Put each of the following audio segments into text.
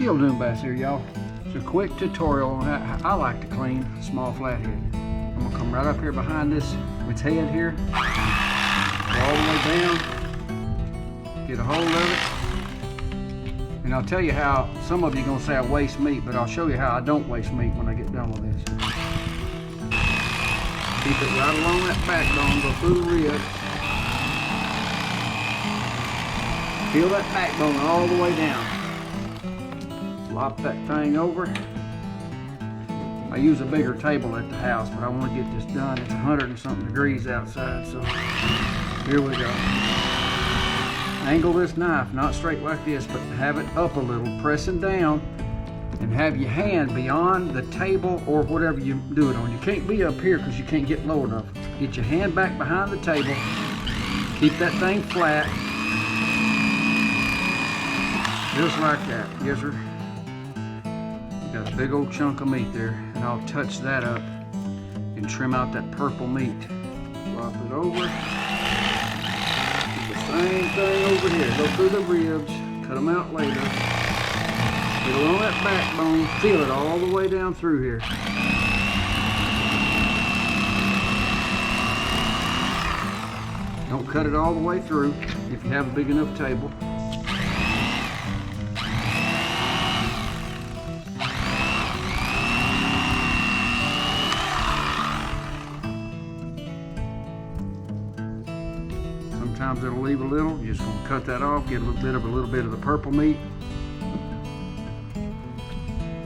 skill doing bass here, y'all. It's a quick tutorial on how I like to clean small flathead. I'm gonna come right up here behind this with its head here, all the way down, get a hold of it. And I'll tell you how, some of you are gonna say I waste meat, but I'll show you how I don't waste meat when I get done with this. Keep it right along that backbone, go through the ribs. Feel that backbone all the way down. Flop that thing over. I use a bigger table at the house, but I want to get this done. It's 100 and something degrees outside, so here we go. Angle this knife, not straight like this, but have it up a little, pressing down, and have your hand beyond the table or whatever you do it on. You can't be up here because you can't get low enough. Get your hand back behind the table. Keep that thing flat. Just like that. Yes, sir. Got a big old chunk of meat there, and I'll touch that up and trim out that purple meat. Flop it over. Do the same thing over here. Go through the ribs, cut them out later. Get along that backbone, feel it all the way down through here. Don't cut it all the way through if you have a big enough table. Sometimes it'll leave a little. You're just gonna cut that off, get a little bit of the purple meat.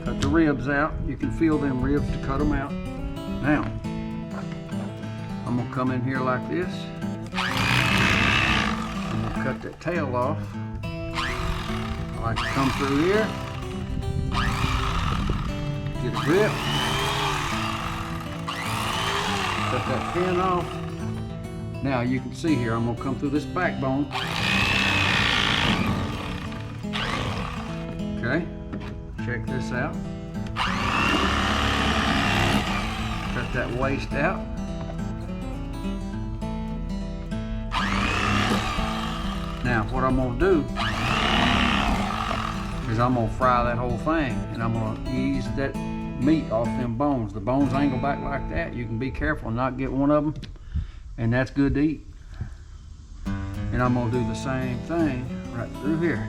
Cut the ribs out. You can feel them ribs to cut them out. Now, I'm gonna come in here like this. I'm gonna cut that tail off. I like to come through here. Get a grip. Cut that fin off. Now you can see here, I'm gonna come through this backbone. Okay, check this out. Cut that waist out. Now what I'm gonna do is I'm gonna fry that whole thing, and I'm gonna ease that meat off them bones. The bones angle back like that. You can be careful and not get one of them. And that's good to eat. And I'm gonna do the same thing right through here.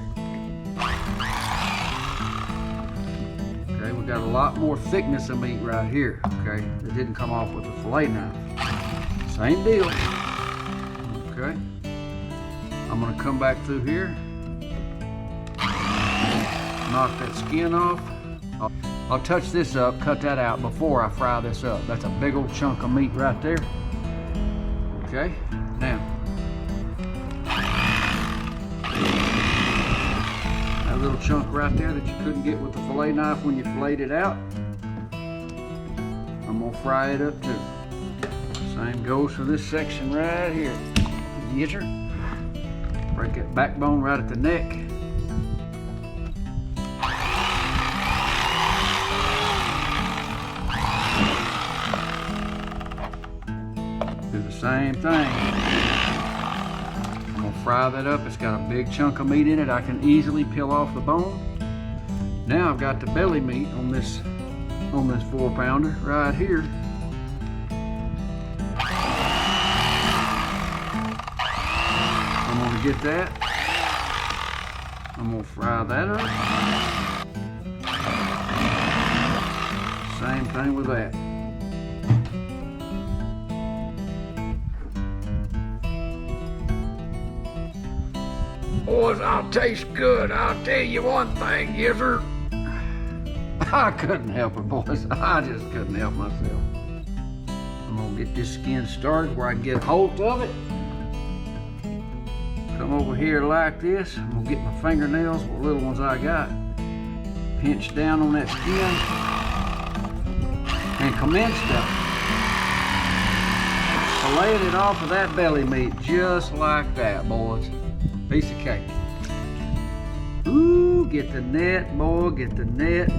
Okay, we got a lot more thickness of meat right here. Okay, it didn't come off with a fillet knife. Same deal. Okay, I'm gonna come back through here, knock that skin off. I'll touch this up, cut that out before I fry this up. That's a big old chunk of meat right there. Okay, now, that little chunk right there that you couldn't get with the fillet knife when you filleted it out, I'm gonna fry it up too. Same goes for this section right here. Yes, sir. Break that backbone right at the neck. Do the same thing. I'm gonna fry that up. It's got a big chunk of meat in it. I can easily peel off the bone. Now I've got the belly meat on this 4-pounder right here. I'm gonna get that. I'm gonna fry that up. Same thing with that. Boys, I'll taste good. I'll tell you one thing, yes sir. I couldn't help it, boys. I just couldn't help myself. I'm gonna get this skin started where I can get a hold of it. Come over here like this. I'm gonna get my fingernails, the little ones I got. Pinch down on that skin and commence to fillet it off of that belly meat just like that, boys. Piece of cake. Ooh, get the net, boy, get the net.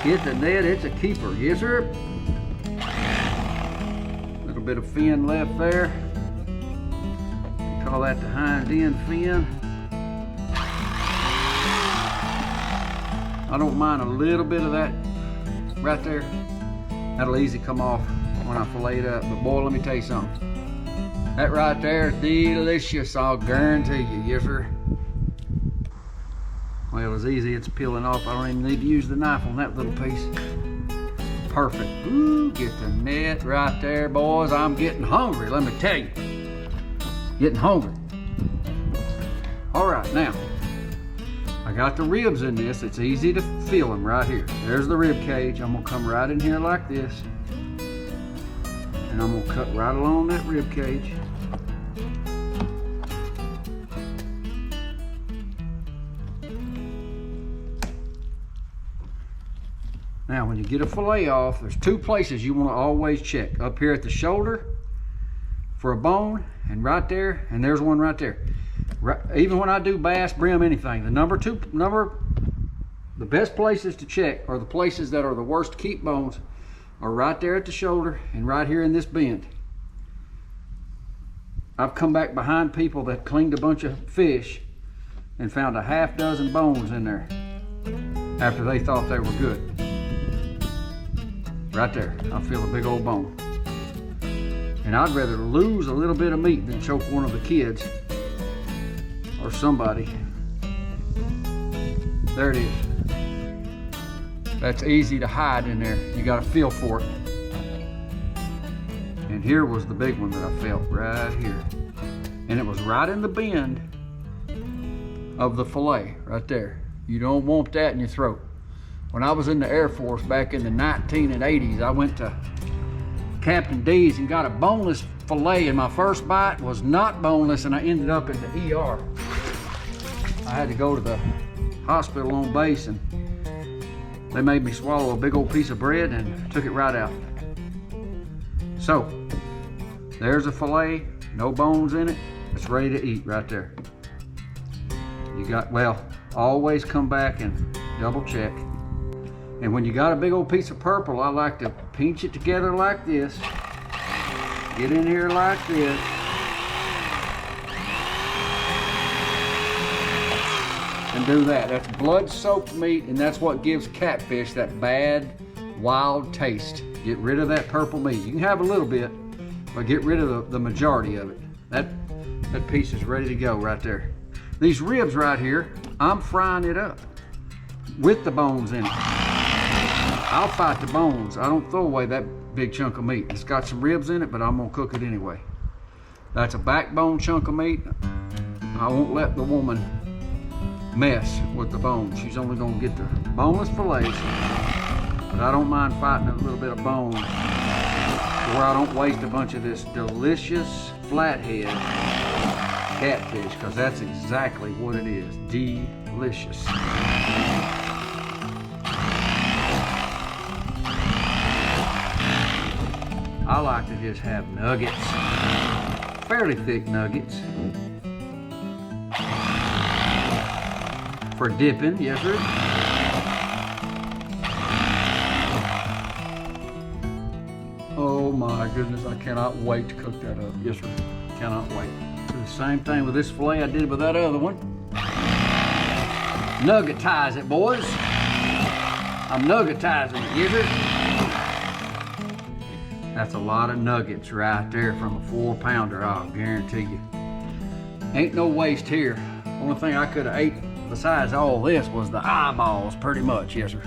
Get the net, it's a keeper, yes sir. Little bit of fin left there. We call that the hind end fin. I don't mind a little bit of that right there. That'll easy come off when I fillet it up. But boy, let me tell you something. That right there is delicious, I'll guarantee you. Yes, sir. Well, as easy it's peeling off. I don't even need to use the knife on that little piece. Perfect. Ooh, get the net right there, boys. I'm getting hungry, let me tell you. Getting hungry. All right, now, I got the ribs in this. It's easy to feel them right here. There's the rib cage. I'm gonna come right in here like this. And I'm gonna cut right along that rib cage. Now, when you get a fillet off, there's two places you want to always check. Up here at the shoulder for a bone, and right there, and there's one right there. Right, even when I do bass, brim, anything, the best places to check are the places that are the worst to keep bones are right there at the shoulder and right here in this bend. I've come back behind people that cleaned a bunch of fish and found a half dozen bones in there after they thought they were good. Right there, I feel a big old bone. And I'd rather lose a little bit of meat than choke one of the kids or somebody. There it is. That's easy to hide in there. You got to feel for it. And here was the big one that I felt right here. And it was right in the bend of the fillet, right there. You don't want that in your throat. When I was in the Air Force back in the 1980s, I went to Captain D's and got a boneless fillet, and my first bite was not boneless, and I ended up in the ER. I had to go to the hospital on base, and they made me swallow a big old piece of bread and took it right out. So, there's a fillet, no bones in it. It's ready to eat right there. You got, well, always come back and double check. And when you got a big old piece of purple, I like to pinch it together like this. Get in here like this. And do that. That's blood-soaked meat, and that's what gives catfish that bad, wild taste. Get rid of that purple meat. You can have a little bit, but get rid of the majority of it. That piece is ready to go right there. These ribs right here, I'm frying it up with the bones in it. I'll fight the bones. I don't throw away that big chunk of meat. It's got some ribs in it, but I'm gonna cook it anyway. That's a backbone chunk of meat. I won't let the woman mess with the bones. She's only gonna get the boneless fillets, but I don't mind fighting a little bit of bone where I don't waste a bunch of this delicious flathead catfish, because that's exactly what it is. Delicious. I like to just have nuggets, fairly thick nuggets, for dipping, yes sir. Oh my goodness, I cannot wait to cook that up, yes sir, cannot wait. Do the same thing with this fillet I did with that other one. Nuggetize it, boys. I'm nuggetizing it, yes sir. That's a lot of nuggets right there from a 4-pounder, I'll guarantee you. Ain't no waste here. Only thing I could have ate besides all this was the eyeballs, pretty much, yes sir.